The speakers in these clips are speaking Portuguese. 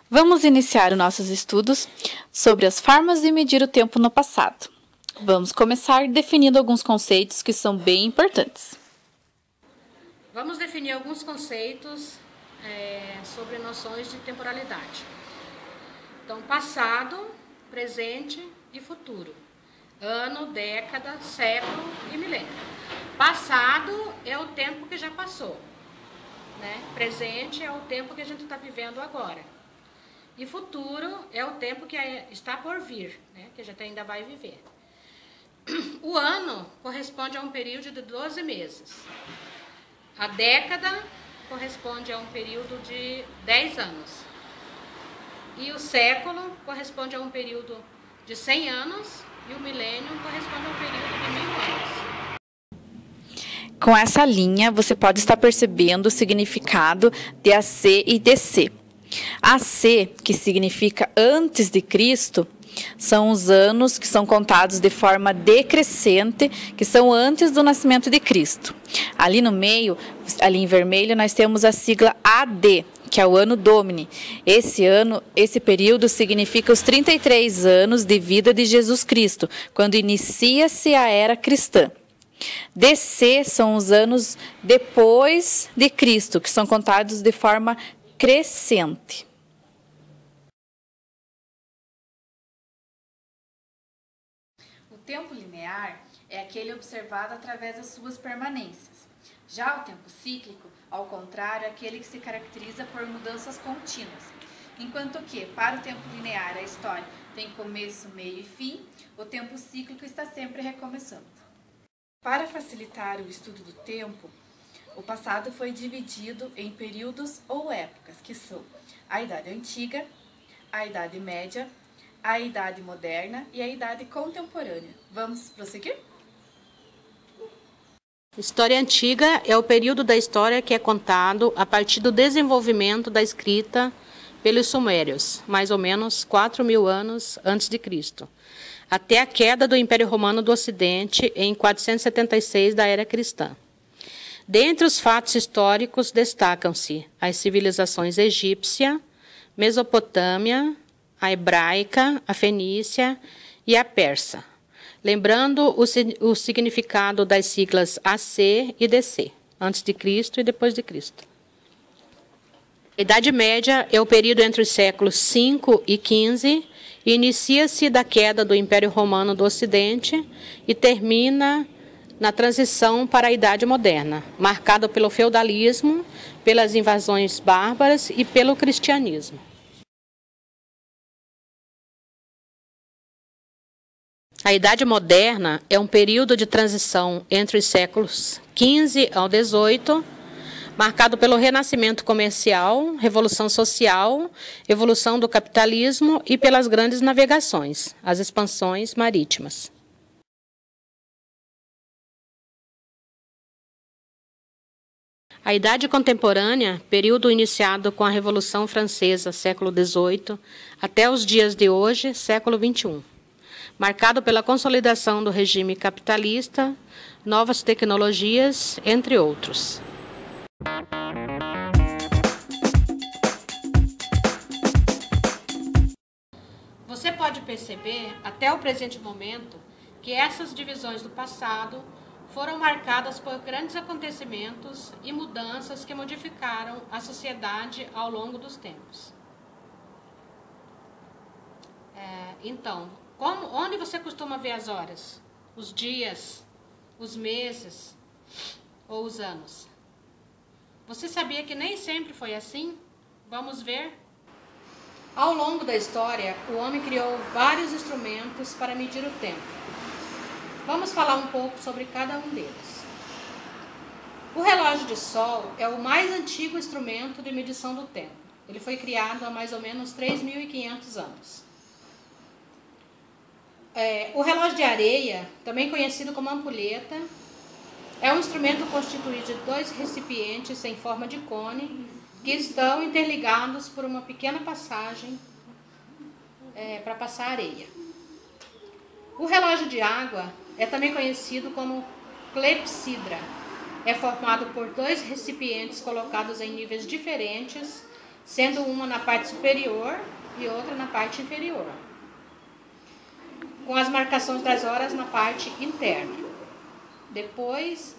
Vamos iniciar os nossos estudos sobre as formas de medir o tempo no passado. Vamos começar definindo alguns conceitos que são bem importantes. Vamos definir alguns conceitos sobre noções de temporalidade. Então, passado, presente e futuro. Ano, década, século e milênio. Passado é o tempo que já passou, né? Presente é o tempo que a gente está vivendo agora. E futuro é o tempo que está por vir, né? Que a gente ainda vai viver. O ano corresponde a um período de 12 meses. A década corresponde a um período de 10 anos. E o século corresponde a um período de 100 anos e o milênio corresponde a um período de 1000 anos. Com essa linha, você pode estar percebendo o significado de AC e DC. AC, que significa antes de Cristo, são os anos que são contados de forma decrescente, que são antes do nascimento de Cristo. Ali no meio, ali em vermelho, nós temos a sigla AD, que é o ano Domini. Esse período significa os 33 anos de vida de Jesus Cristo, quando inicia-se a era cristã. DC são os anos depois de Cristo, que são contados de forma crescente. O tempo linear é aquele observado através das suas permanências. Já o tempo cíclico, ao contrário, é aquele que se caracteriza por mudanças contínuas. Enquanto que, para o tempo linear, a história tem começo, meio e fim, o tempo cíclico está sempre recomeçando. Para facilitar o estudo do tempo, o passado foi dividido em períodos ou épocas, que são a Idade Antiga, a Idade Média, a Idade Moderna e a Idade Contemporânea. Vamos prosseguir? História antiga é o período da história que é contado a partir do desenvolvimento da escrita pelos sumérios, mais ou menos 4.000 anos antes de Cristo, até a queda do Império Romano do Ocidente em 476 da Era Cristã. Dentre os fatos históricos destacam-se as civilizações egípcia, Mesopotâmia, a hebraica, a fenícia e a persa, lembrando o significado das siglas AC e DC, antes de Cristo e depois de Cristo. A Idade Média é o período entre os séculos V e XV, e inicia-se da queda do Império Romano do Ocidente e termina na transição para a Idade Moderna, marcada pelo feudalismo, pelas invasões bárbaras e pelo cristianismo. A Idade Moderna é um período de transição entre os séculos XV ao XVIII, marcado pelo renascimento comercial, revolução social, evolução do capitalismo e pelas grandes navegações, as expansões marítimas. A Idade Contemporânea, período iniciado com a Revolução Francesa, século XVIII, até os dias de hoje, século XXI, marcado pela consolidação do regime capitalista, novas tecnologias, entre outros. Você pode perceber, até o presente momento, que essas divisões do passado foram marcadas por grandes acontecimentos e mudanças que modificaram a sociedade ao longo dos tempos. Então, onde você costuma ver as horas? Os dias, os meses ou os anos? Você sabia que nem sempre foi assim? Vamos ver? Ao longo da história, o homem criou vários instrumentos para medir o tempo. Vamos falar um pouco sobre cada um deles. O relógio de sol é o mais antigo instrumento de medição do tempo. Ele foi criado há mais ou menos 3.500 anos. O relógio de areia, também conhecido como ampulheta, é um instrumento constituído de dois recipientes em forma de cone que estão interligados por uma pequena passagem para passar areia. O relógio de água é também conhecido como clepsidra É formado por 2 recipientes colocados em níveis diferentes, sendo uma na parte superior e outra na parte inferior, com as marcações das horas na parte interna. Depois,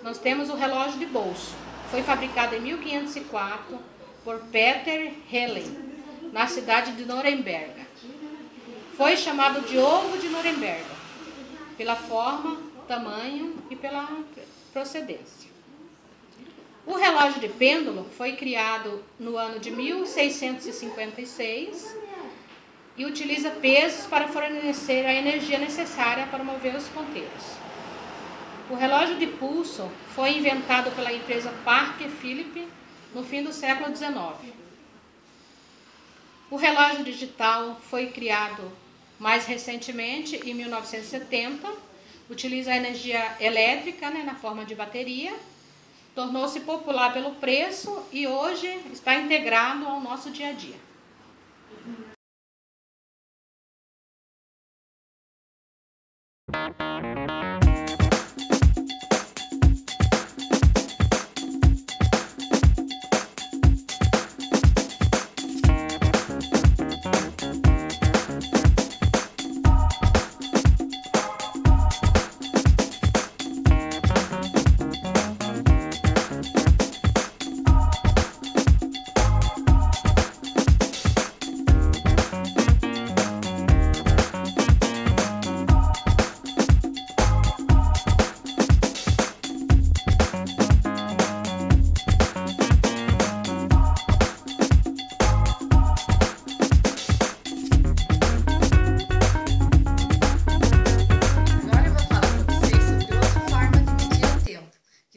nós temos o relógio de bolso. Foi fabricado em 1504 por Peter Helen, na cidade de Nuremberg. Foi chamado de ovo de Nuremberg, pela forma, tamanho e pela procedência. O relógio de pêndulo foi criado no ano de 1656 e utiliza pesos para fornecer a energia necessária para mover os ponteiros. O relógio de pulso foi inventado pela empresa Parker Philippe no fim do século XIX. O relógio digital foi criado mais recentemente, em 1970, utiliza a energia elétrica, na forma de bateria, tornou-se popular pelo preço e hoje está integrado ao nosso dia a dia.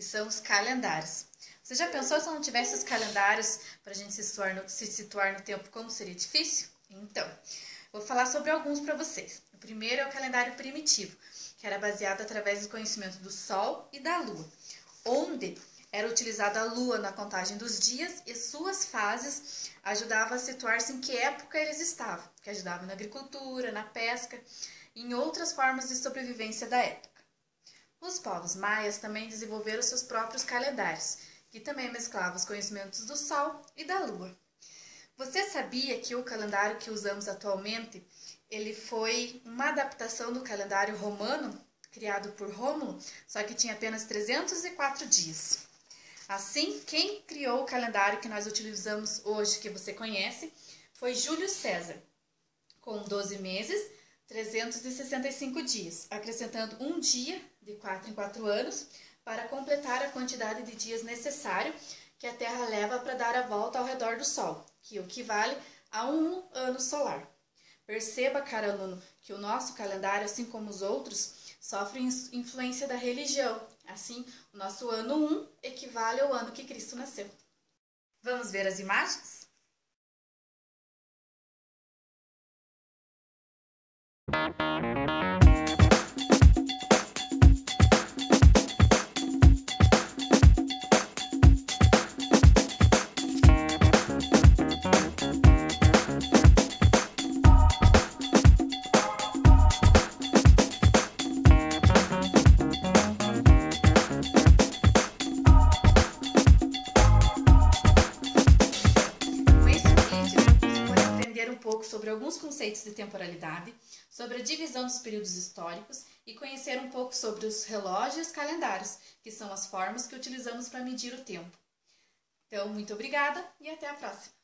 São os calendários. Você já pensou se não tivesse os calendários para a gente se situar no tempo, como seria difícil? Então, vou falar sobre alguns para vocês. O primeiro é o calendário primitivo, que era baseado através do conhecimento do Sol e da Lua, onde era utilizada a Lua na contagem dos dias e suas fases ajudavam a situar-se em que época eles estavam, que ajudavam na agricultura, na pesca e em outras formas de sobrevivência da época. Os povos maias também desenvolveram seus próprios calendários, que também mesclavam os conhecimentos do Sol e da Lua. Você sabia que o calendário que usamos atualmente, ele foi uma adaptação do calendário romano, criado por Rômulo, só que tinha apenas 304 dias. Assim, quem criou o calendário que nós utilizamos hoje, que você conhece, foi Júlio César, com 12 meses, 365 dias, acrescentando um dia de 4 em 4 anos para completar a quantidade de dias necessário que a Terra leva para dar a volta ao redor do Sol, que equivale a um ano solar. Perceba, caro aluno, que o nosso calendário, assim como os outros, sofre influência da religião. Assim, o nosso ano 1 equivale ao ano que Cristo nasceu. Vamos ver as imagens? Sobre alguns conceitos de temporalidade, sobre a divisão dos períodos históricos e conhecer um pouco sobre os relógios e os calendários, que são as formas que utilizamos para medir o tempo. Então, muito obrigada e até a próxima!